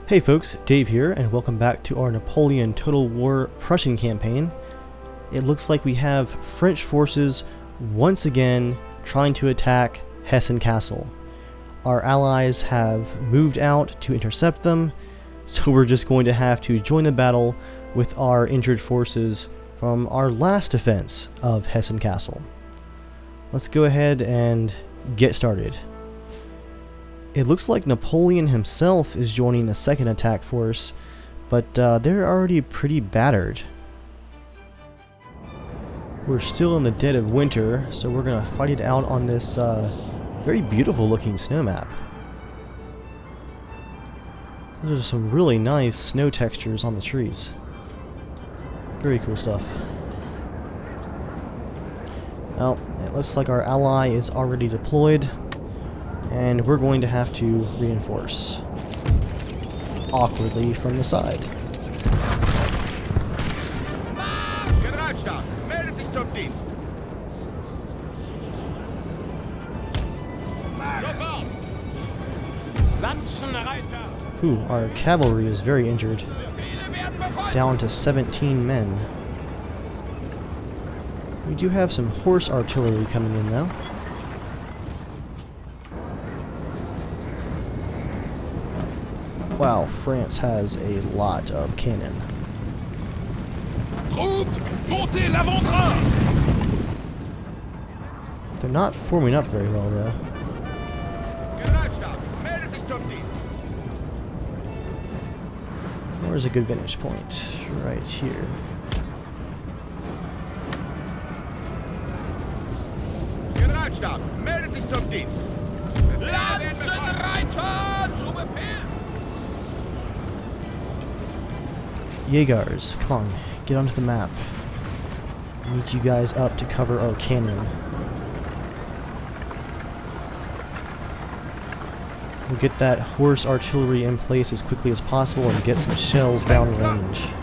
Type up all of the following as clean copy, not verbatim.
Hey folks, Dave here, and welcome back to our Napoleon Total War Prussian campaign. It looks like we have French forces once again trying to attack Hessen Castle. Our allies have moved out to intercept them, so we're just going to have to join the battle with our injured forces from our last defense of Hessen Castle. Let's go ahead and get started. It looks like Napoleon himself is joining the second attack force, but they're already pretty battered. We're still in the dead of winter, so we're going to fight it out on this very beautiful looking snow map. Those are some really nice snow textures on the trees. Very cool stuff. Well, it looks like our ally is already deployed, and we're going to have to reinforce awkwardly from the side. Ooh, our cavalry is very injured. Down to 17 men. We do have some horse artillery coming in though. Wow, France has a lot of cannon. They're not forming up very well though. Where's a good vantage point? Right here. Jägers, come on, get onto the map. I need you guys up to cover our cannon. We'll get that horse artillery in place as quickly as possible and get some shells downrange.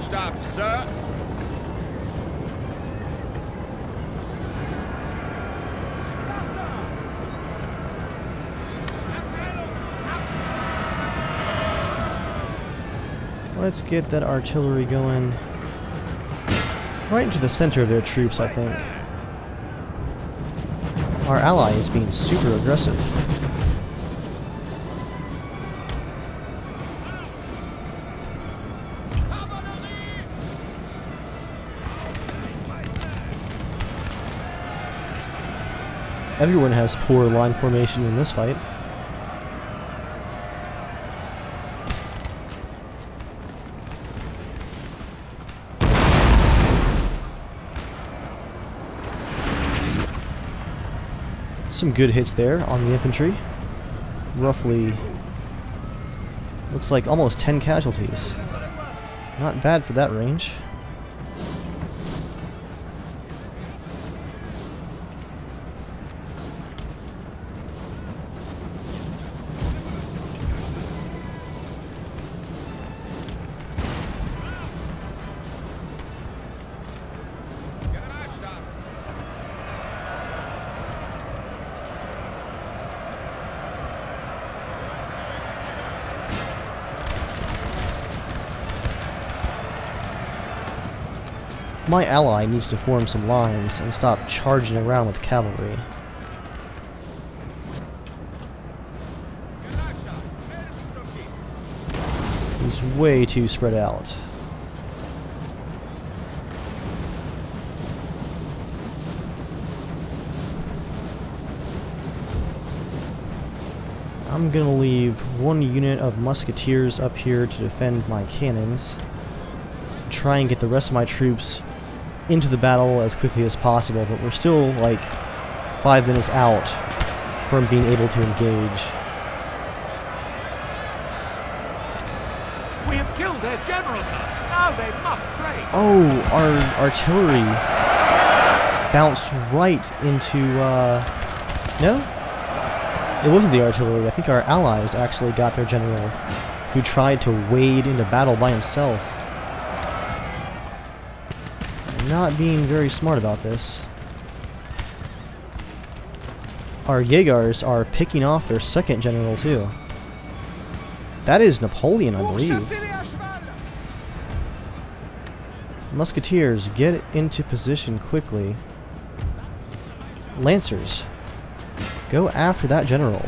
Stop, sir. Let's get that artillery going right into the center of their troops, I think. Our ally is being super aggressive. Everyone has poor line formation in this fight. Some good hits there on the infantry. Roughly, looks like almost 10 casualties. Not bad for that range. My ally needs to form some lines and stop charging around with cavalry. He's way too spread out. I'm gonna leave one unit of musketeers up here to defend my cannons. Try and get the rest of my troops into the battle as quickly as possible, but we're still like 5 minutes out from being able to engage. We have killed their general, sir. Now they must break. Oh, our artillery bounced right into, no? It wasn't the artillery. I think our allies actually got their general, who tried to wade into battle by himself. Not being very smart about this. our Jaegers are picking off their second general too. That is Napoleon, I believe. Musketeers, get into position quickly. Lancers, go after that general.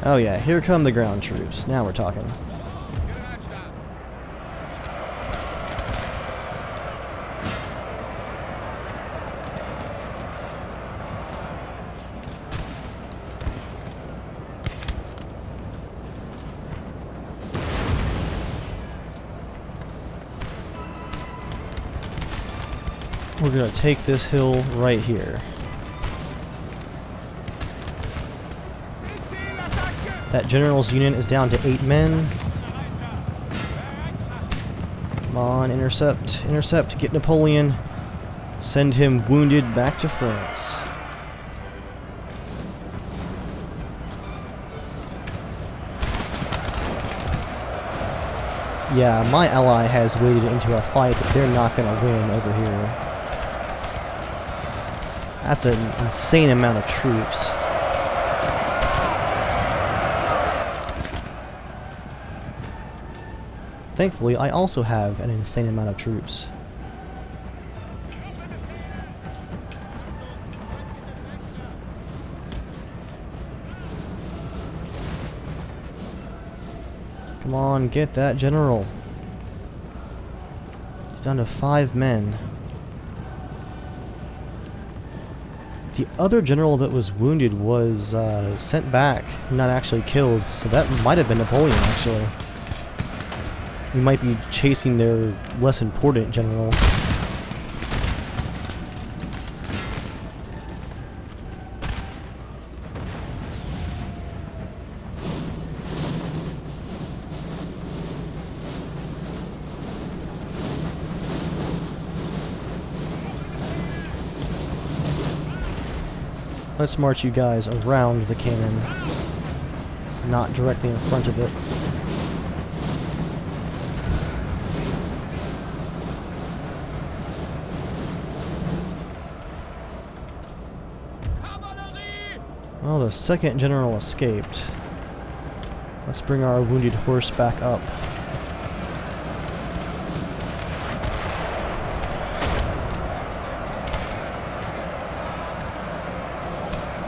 Oh yeah, here come the ground troops. Now we're talking. We're gonna take this hill right here. That general's unit is down to 8 men. Come on, intercept, intercept, get Napoleon. Send him wounded back to France. Yeah, my ally has waded into a fight that they're not gonna win over here. That's an insane amount of troops. Thankfully, I also have an insane amount of troops. Come on, get that general. He's down to 5 men. The other general that was wounded was sent back and not actually killed, so that might have been Napoleon, actually. We might be chasing their less important general. Let's march you guys around the cannon, not directly in front of it. Well, the second general escaped. Let's bring our wounded horse back up.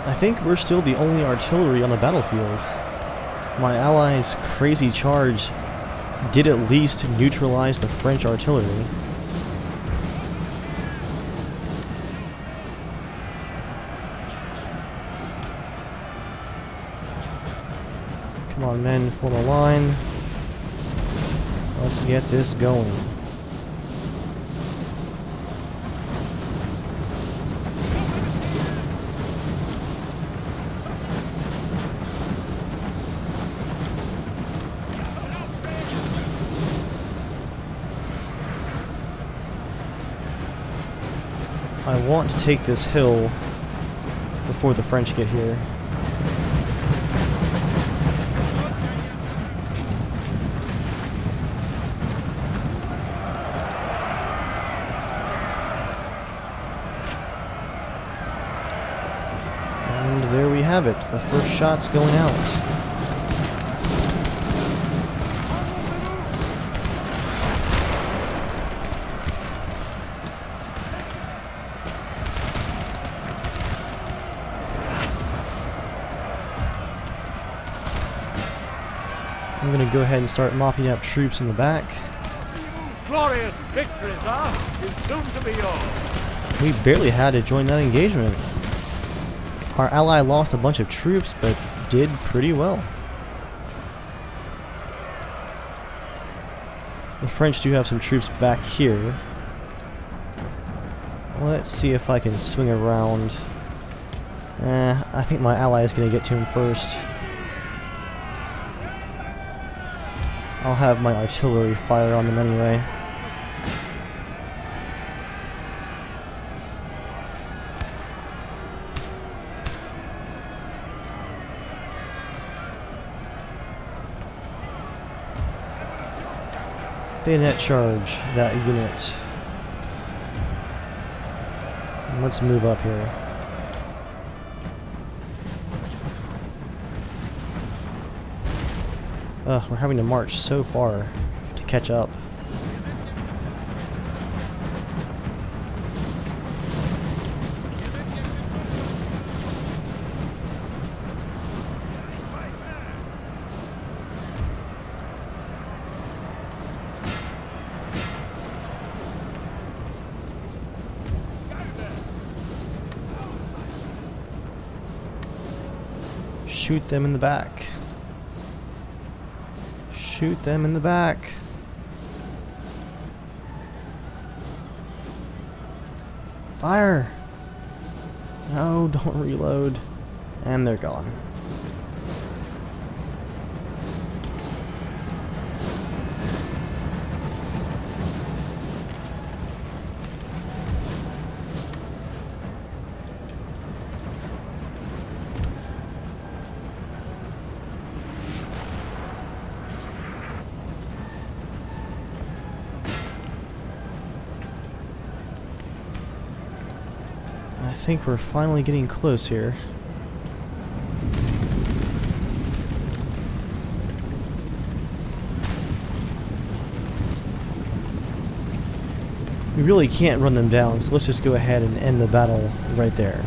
I think we're still the only artillery on the battlefield. My allies' crazy charge did at least neutralize the French artillery. Come on, men, form a line. Let's get this going. I want to take this hill before the French get here. And there we have it. The first shot's going out. I'm gonna go ahead and start mopping up troops in the back. Glorious victory, sir, is soon to be yours. We barely had to join that engagement. Our ally lost a bunch of troops, but did pretty well. The French do have some troops back here. Let's see if I can swing around. I think my ally is gonna get to him first. I'll have my artillery fire on them anyway. Bayonet charge that unit. Let's move up here. We're having to march so far to catch up. Shoot them in the back. Shoot them in the back. Fire! No, don't reload. And they're gone. I think we're finally getting close here. We really can't run them down, so let's just go ahead and end the battle right there.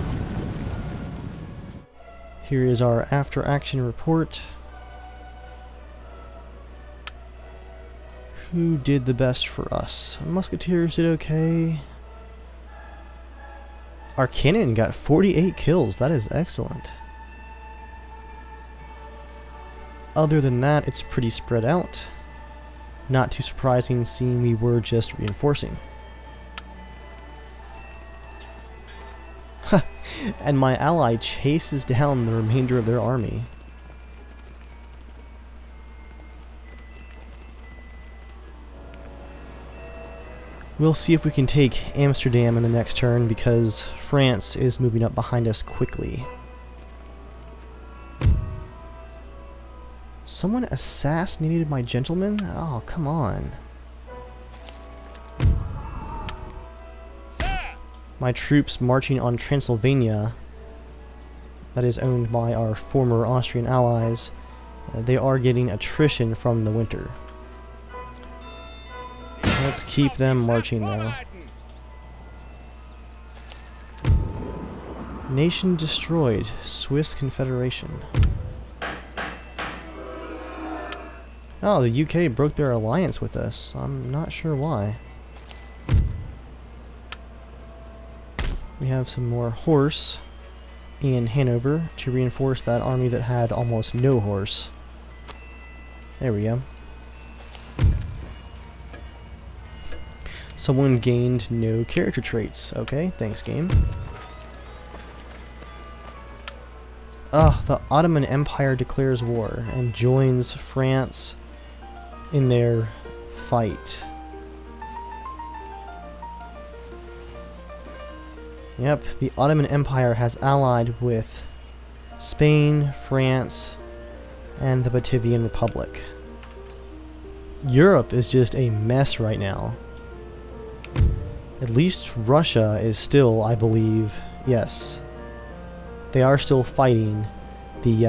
Here is our after-action report. Who did the best for us? Musketeers did okay. Our cannon got 48 kills. That is excellent. Other than that, it's pretty spread out. Not too surprising, seeing we were just reinforcing. And my ally chases down the remainder of their army. We'll see if we can take Amsterdam in the next turn, because France is moving up behind us quickly. Someone assassinated my gentleman? Oh, come on. My troops marching on Transylvania, that is owned by our former Austrian allies, they are getting attrition from the winter. Let's keep them marching though. Nation destroyed. Swiss Confederation. Oh, the UK broke their alliance with us. I'm not sure why. We have some more horse in Hanover to reinforce that army that had almost no horse. There we go. Someone gained no character traits. Okay, thanks game. The Ottoman Empire declares war and joins France in their fight. Yep, the Ottoman Empire has allied with Spain, France, and the Batavian Republic. Europe is just a mess right now. At least Russia is still, I believe, yes, they are still fighting the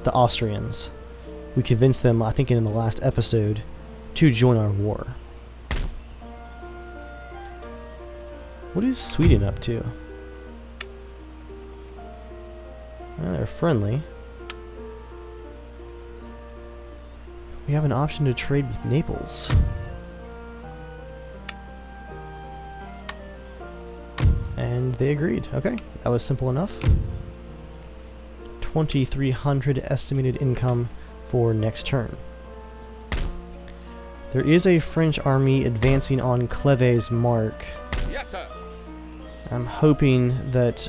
Austrians. We convinced them, I think in the last episode, to join our war. What is Sweden up to? Well, they're friendly. We have an option to trade with Naples. And they agreed. Okay, that was simple enough. 2,300 estimated income for next turn. There is a French army advancing on Cleves Mark. Yes, sir. I'm hoping that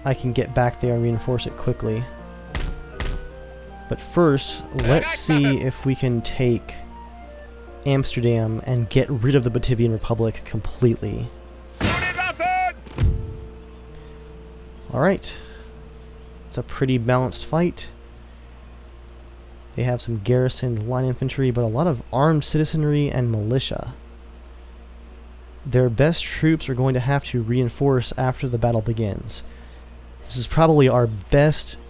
I can get back there and reinforce it quickly. But first, let's see if we can take Amsterdam and get rid of the Batavian Republic completely. Alright. It's a pretty balanced fight. They have some garrisoned line infantry, but a lot of armed citizenry and militia. their best troops are going to have to reinforce after the battle begins. This is probably our best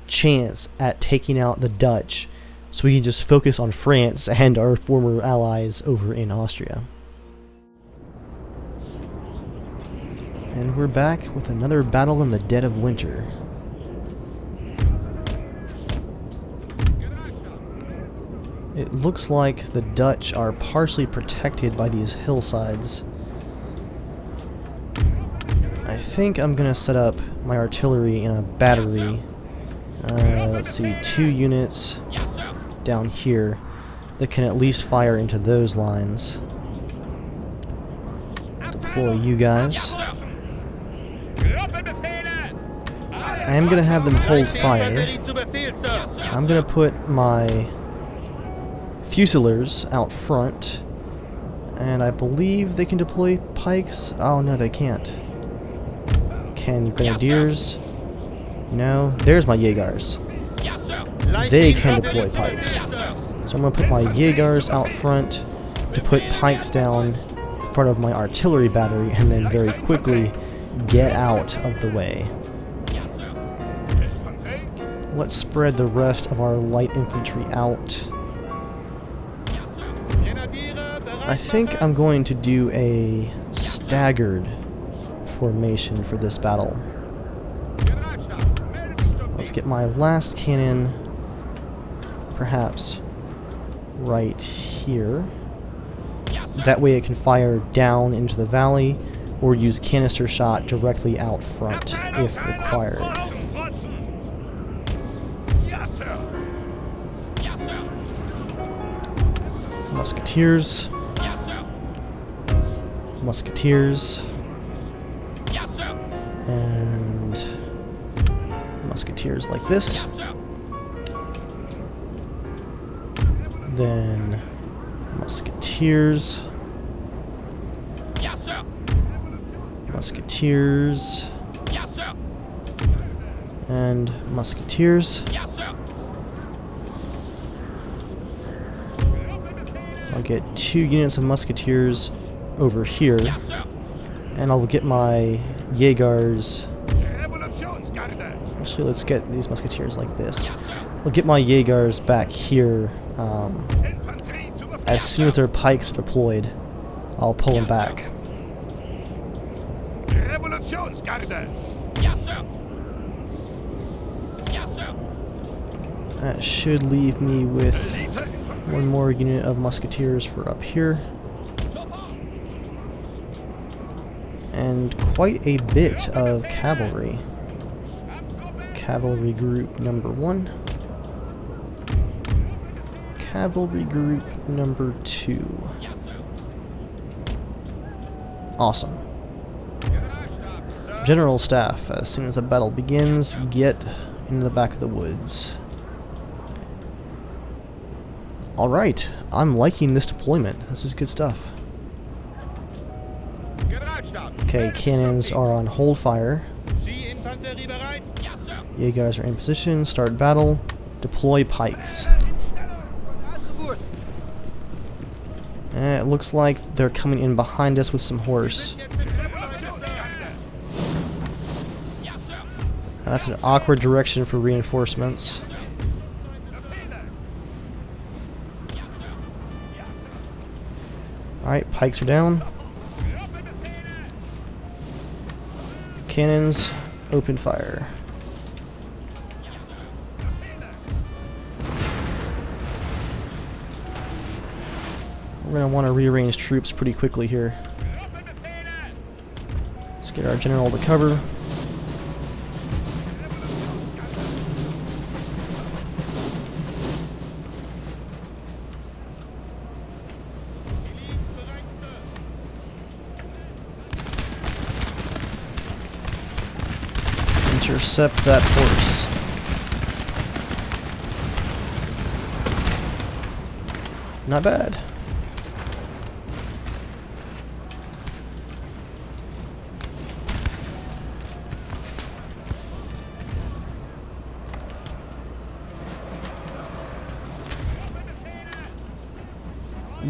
chance at taking out the Dutch, so we can just focus on France and our former allies over in Austria. And we're back with another battle in the dead of winter. It looks like the Dutch are partially protected by these hillsides. I think I'm gonna set up my artillery in a battery. Let's see, 2 units down here that can at least fire into those lines. Deploy you guys. I am gonna have them hold fire. I'm gonna put my Fusiliers out front, and I believe they can deploy pikes. Oh no, they can't. Can Grenadiers? No. There's my Jaegers. They can deploy pikes. So I'm going to put my Jaegers out front to put pikes down in front of my artillery battery, and then very quickly get out of the way. Let's spread the rest of our light infantry out. I think I'm going to do a staggered formation for this battle. Let's get my last cannon perhaps right here. That way it can fire down into the valley or use canister shot directly out front if required. Musketeers. Musketeers. And musketeers like this. Then musketeers. Musketeers. And musketeers. I'll get 2 units of musketeers over here. And I'll get my Jaegers. Actually, let's get these musketeers like this. I'll get my Jaegers back here. As soon as their pikes are deployed, I'll pull them back. That should leave me with 1 more unit of musketeers for up here. And quite a bit of cavalry. Cavalry group number 1. Cavalry group number 2. Awesome. General staff, as soon as the battle begins, get into the back of the woods. Alright, I'm liking this deployment. This is good stuff. Okay, cannons are on hold fire. You guys are in position, start battle, deploy pikes. And it looks like they're coming in behind us with some horse. That's an awkward direction for reinforcements. Alright, pikes are down. Cannons, open fire. We're going to want to rearrange troops pretty quickly here. Let's get our general to cover. Intercept that horse. Not bad.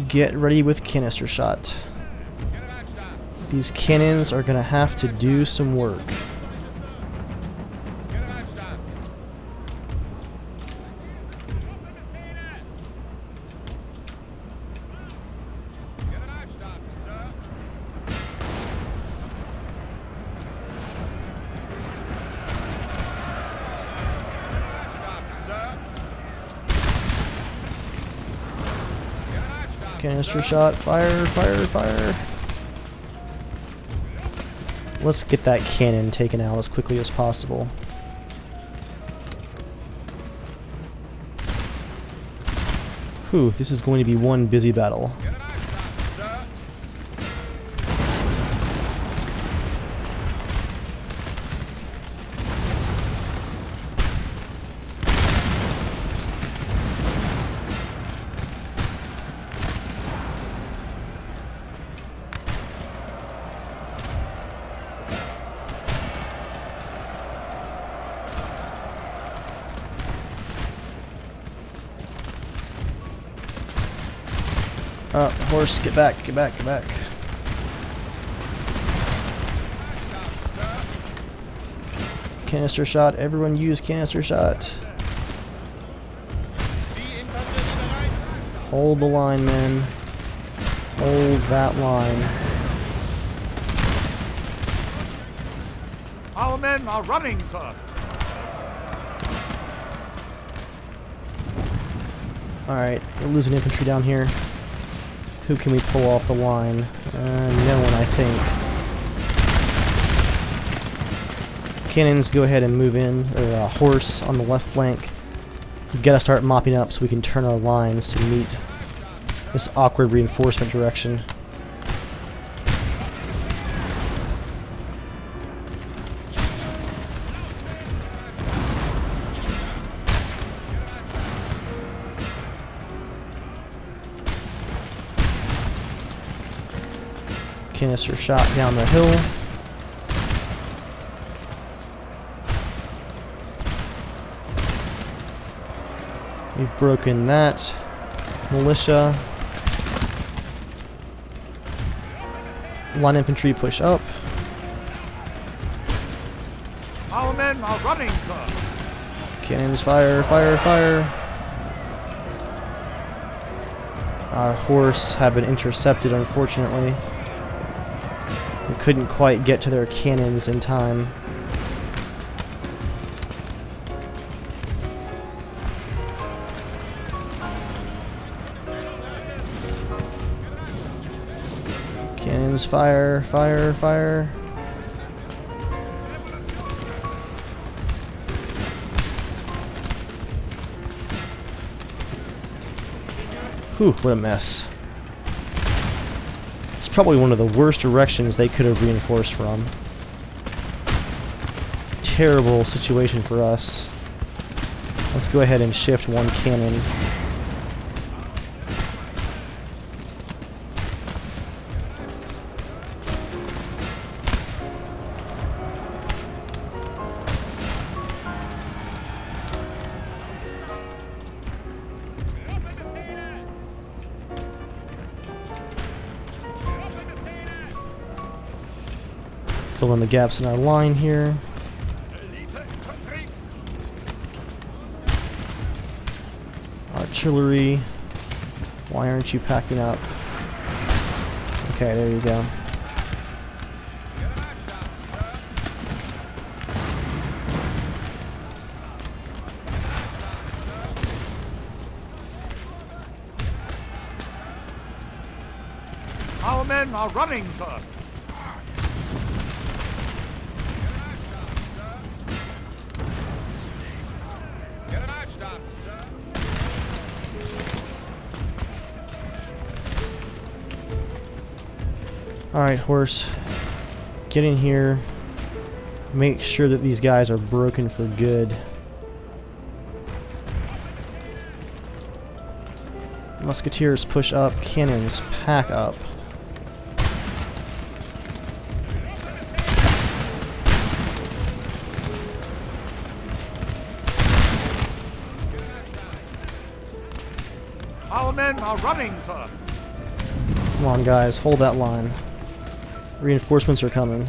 Get ready with canister shot. These cannons are going to have to do some work. Canister shot, fire, fire, fire. Let's get that cannon taken out as quickly as possible. Whew, this is going to be one busy battle. Horse, get back, get back, get back. Canister shot, everyone use canister shot. Hold the line, men. Hold that line. Our men are running, sir. Alright, we're losing infantry down here. Who can we pull off the line? No one, I think. Cannons, go ahead and move in. Or horse on the left flank. We've got to start mopping up so we can turn our lines to meet this awkward reinforcement direction. Canister shot down the hill. We've broken that. Militia. Line infantry push up. Our men are running, sir. Cannons fire, fire, fire. Our horse have been intercepted, unfortunately. We couldn't quite get to their cannons in time. Cannons fire, fire, fire. Whew, what a mess. It's probably one of the worst directions they could have reinforced from. Terrible situation for us. Let's go ahead and shift one cannon. Fill in the gaps in our line here. Artillery. Why aren't you packing up? Okay, there you go. Our men are running, sir. Alright, horse. Get in here. Make sure that these guys are broken for good. Musketeers push up. Cannons pack up. Our men are running, sir. Come on, guys. Hold that line. Reinforcements are coming.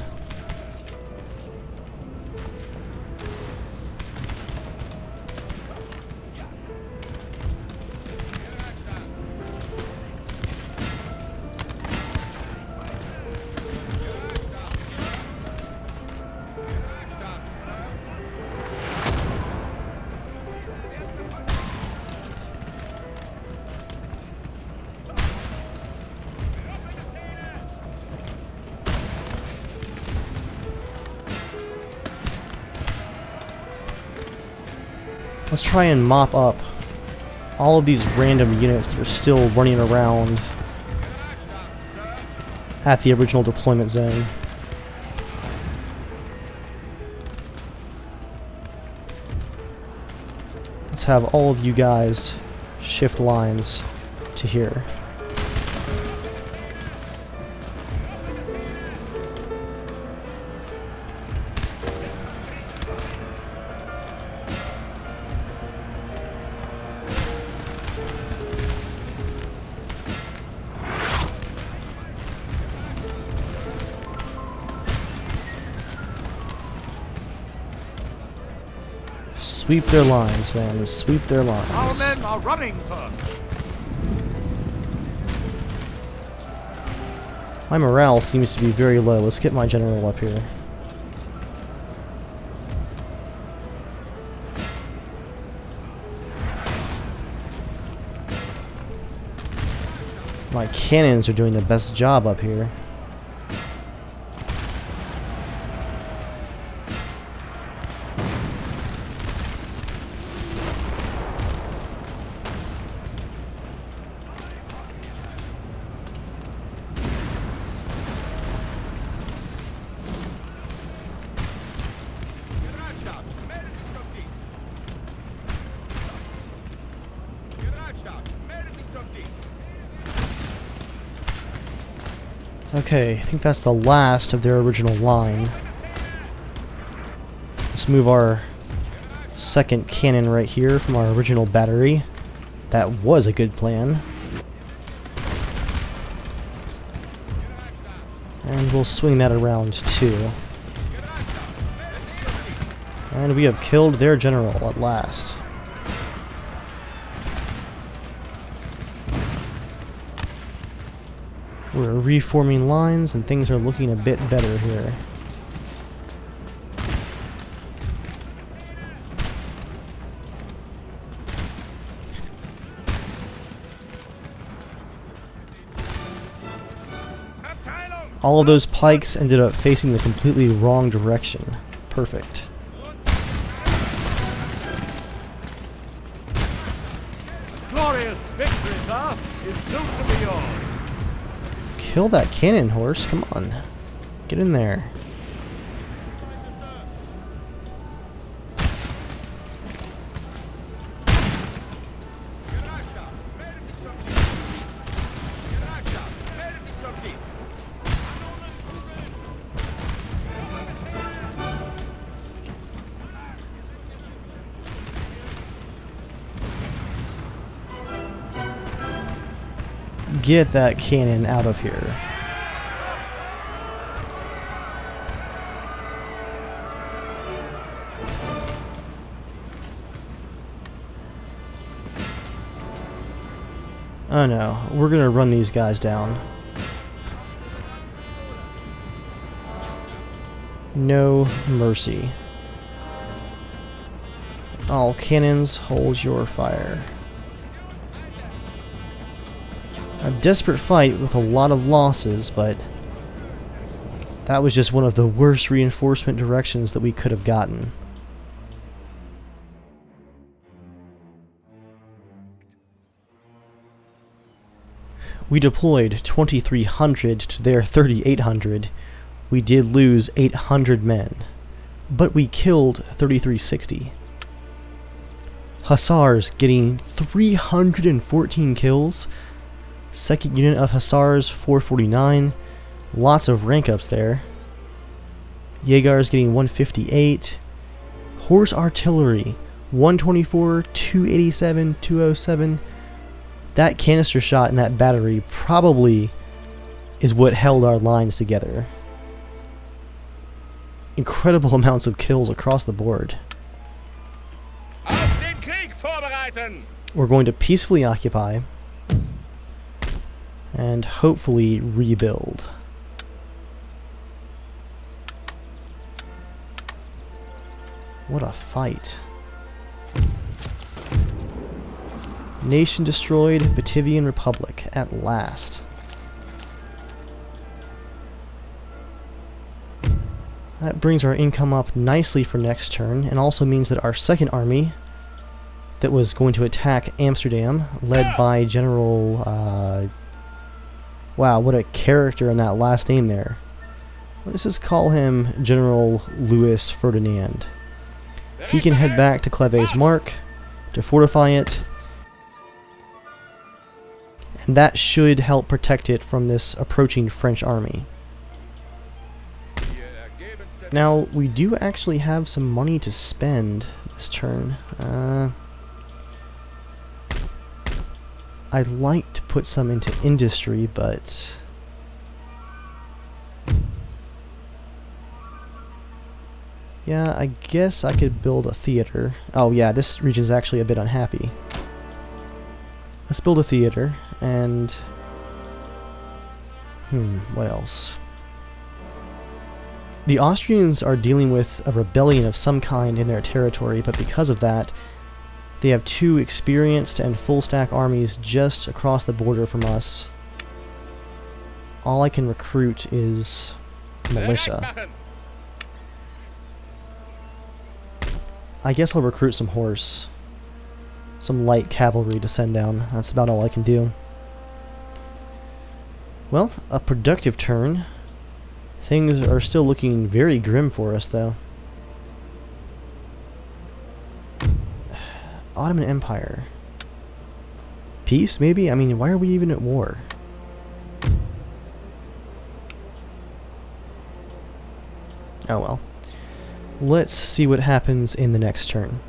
Let's try and mop up all of these random units that are still running around at the original deployment zone. Let's have all of you guys shift lines to here. Sweep their lines, man. Sweep their lines. Our men are running, sir. My morale seems to be very low. Let's get my general up here. My cannons are doing the best job up here. Okay, I think that's the last of their original line. Let's move our second cannon right here from our original battery. That was a good plan. And we'll swing that around too. And we have killed their general at last. We're reforming lines and things are looking a bit better here. All of those pikes ended up facing the completely wrong direction. Perfect. Glorious victory, sir, is soon to be yours. Kill that cannon horse, come on. Get in there. Get that cannon out of here. Oh no, we're gonna run these guys down. No mercy. All cannons, hold your fire. A desperate fight with a lot of losses, but that was just one of the worst reinforcement directions that we could have gotten. We deployed 2,300 to their 3,800. We did lose 800 men, but we killed 3,360. Hussars getting 314 kills. Second unit of Hussars 449. Lots of rank ups there. Jaegers getting 158. Horse artillery 124, 287, 207. That canister shot in that battery probably is what held our lines together. incredible amounts of kills across the board. Auf den Krieg vorbereiten! We're going to peacefully occupy and hopefully rebuild. What a fight. Nation destroyed, Batavian Republic, at last. That brings our income up nicely for next turn, and also means that our second army that was going to attack Amsterdam, led by General... wow, what a character in that last name there. Let's just call him General Louis Ferdinand. He can head back to Cleves Mark to fortify it, and that should help protect it from this approaching French army. Now, we do actually have some money to spend this turn. I'd like to put some into industry, but... yeah, I guess I could build a theater. Oh yeah, this region is actually a bit unhappy. Let's build a theater, and... what else? The Austrians are dealing with a rebellion of some kind in their territory, but because of that, they have two experienced and full-stack armies just across the border from us. All I can recruit is militia. I guess I'll recruit some horse. Some light cavalry to send down. That's about all I can do. Well, a productive turn. Things are still looking very grim for us, though. Ottoman Empire. Peace, maybe? I mean, why are we even at war? Oh well. Let's see what happens in the next turn.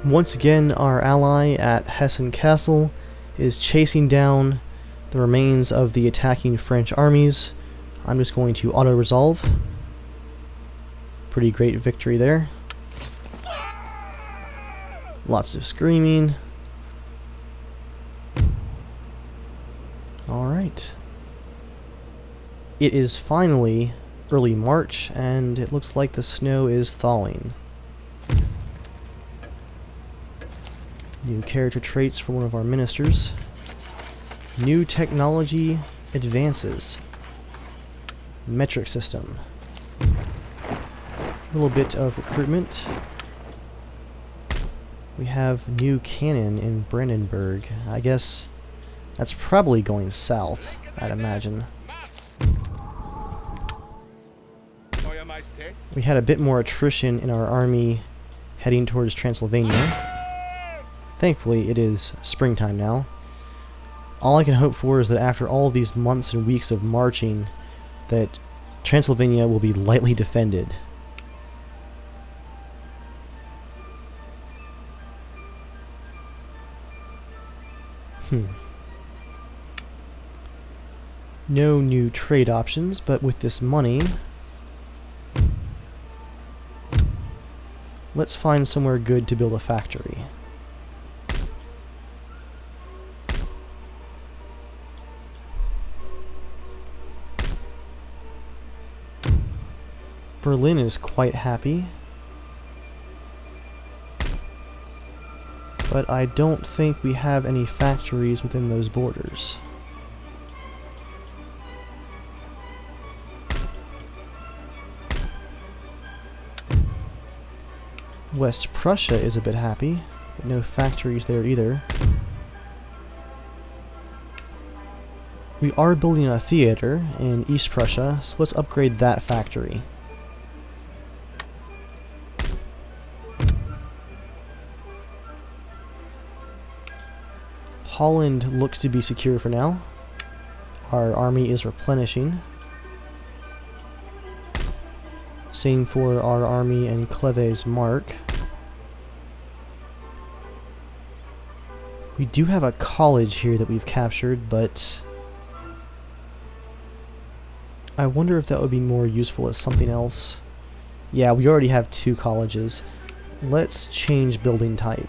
Once again, our ally at Hessen Castle is chasing down the remains of the attacking French armies. I'm just going to auto-resolve. Pretty great victory there. Lots of screaming. Alright. It is finally early March, and it looks like the snow is thawing. New character traits for one of our ministers. New technology advances. Metric system. A little bit of recruitment. We have new cannon in Brandenburg. I guess that's probably going south, I'd imagine. We had a bit more attrition in our army heading towards Transylvania. Thankfully, it is springtime now. All I can hope for is that after all of these months and weeks of marching, that Transylvania will be lightly defended. No new trade options, but with this money, Let's find somewhere good to build a factory. Berlin is quite happy, but I don't think we have any factories within those borders. West Prussia is a bit happy, but no factories there either. We are building a theater in East Prussia, so let's upgrade that factory. Holland looks to be secure for now. Our army is replenishing. Same for our army in Cleves Mark. We do have a college here that we've captured, but I wonder if that would be more useful as something else. Yeah, we already have 2 colleges. Let's change building type.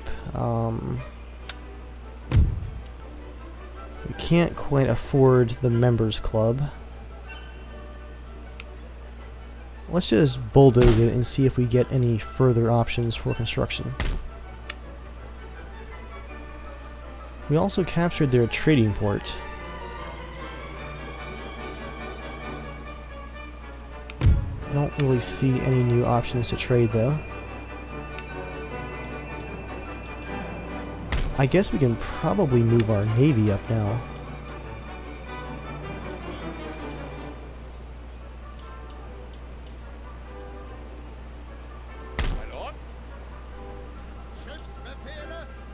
We can't quite afford the members club. Let's just bulldoze it and see if we get any further options for construction. We also captured their trading port. I don't really see any new options to trade though. I guess we can probably move our navy up now.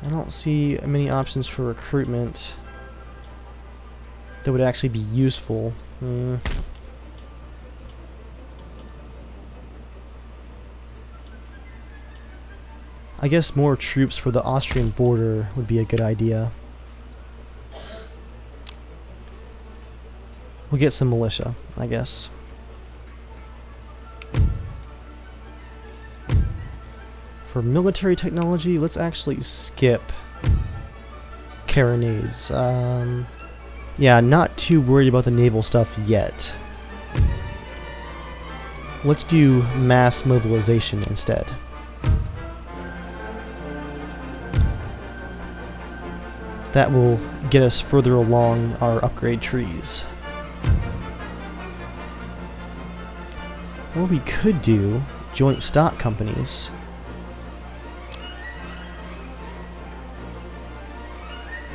I don't see many options for recruitment that would actually be useful. I guess more troops for the Austrian border would be a good idea. We'll get some militia, I guess. For military technology, let's actually skip carronades. Yeah, not too worried about the naval stuff yet. Let's do mass mobilization instead. That will get us further along our upgrade trees. Or we could do joint stock companies.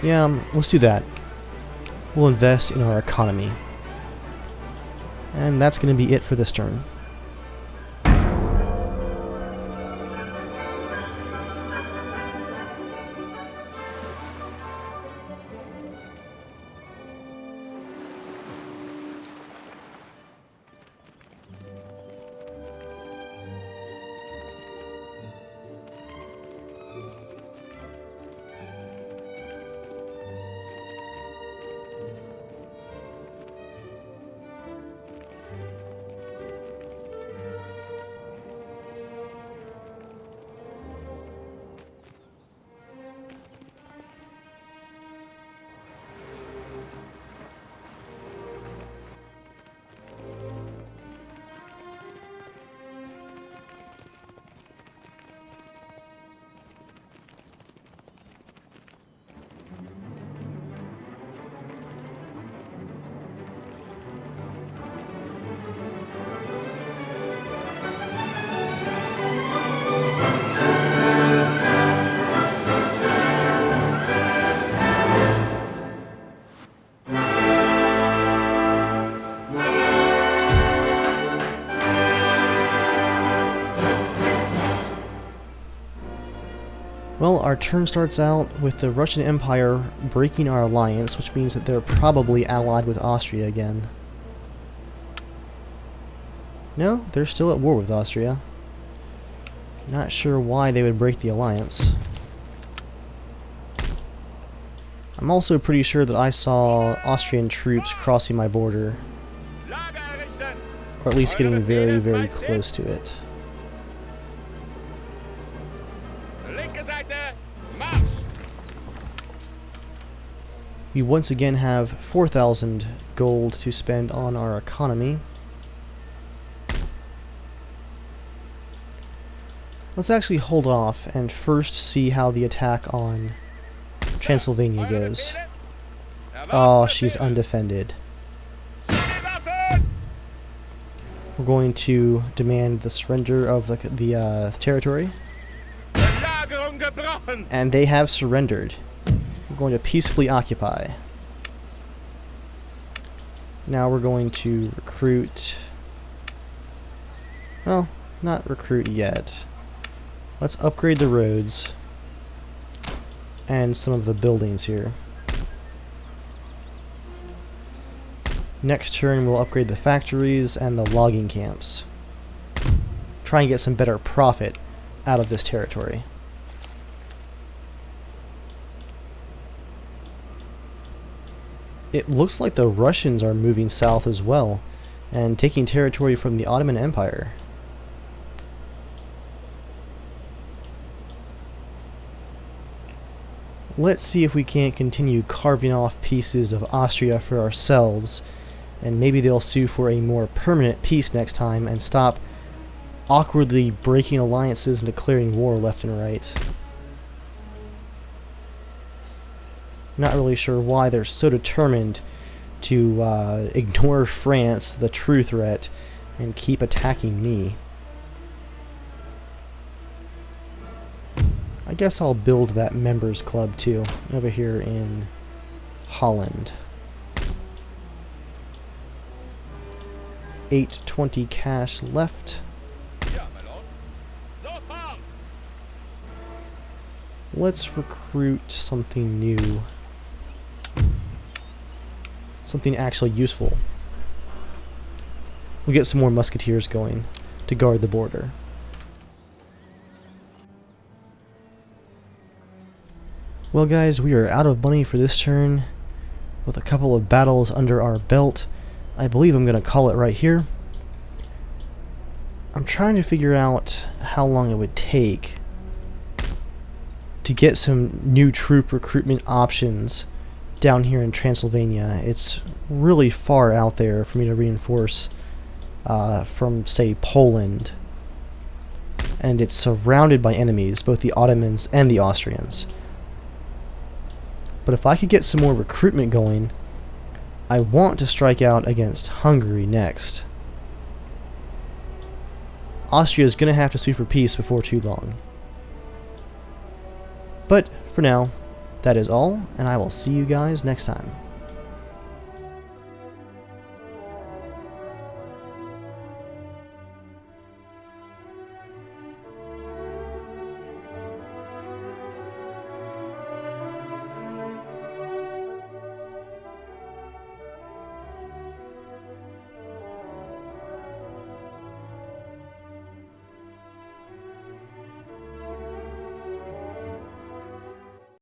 Yeah, let's do that. We'll invest in our economy. And that's going to be it for this turn. Well, our turn starts out with the Russian Empire breaking our alliance, which means that they're probably allied with Austria again. No, they're still at war with Austria. Not sure why they would break the alliance. I'm also pretty sure that I saw Austrian troops crossing my border. Or at least getting very, very close to it. March! We once again have 4,000 gold to spend on our economy. Let's actually hold off and first see how the attack on Transylvania goes. Oh, she's undefended. We're going to demand the surrender of the territory. And they have surrendered. We're going to peacefully occupy. Now we're going to recruit... Well, not recruit yet. Let's upgrade the roads and some of the buildings here. Next turn we'll upgrade the factories and the logging camps. Try and get some better profit out of this territory. It looks like the Russians are moving south as well and taking territory from the Ottoman Empire. Let's see if we can't continue carving off pieces of Austria for ourselves, and maybe they'll sue for a more permanent peace next time and stop awkwardly breaking alliances and declaring war left and right. Not really sure why they're so determined to ignore France, the true threat, and keep attacking me. I guess I'll build that members club too, over here in Holland. 820 cash left. Let's recruit something new. Something actually useful. We'll get some more musketeers going to guard the border. Well guys, we are out of money for this turn. With a couple of battles under our belt, I believe I'm going to call it right here. I'm trying to figure out how long it would take to get some new troop recruitment options down here in Transylvania. It's really far out there for me to reinforce from, say, Poland. And it's surrounded by enemies, both the Ottomans and the Austrians. But if I could get some more recruitment going, I want to strike out against Hungary next. Austria is going to have to sue for peace before too long. But for now, that is all, and I will see you guys next time.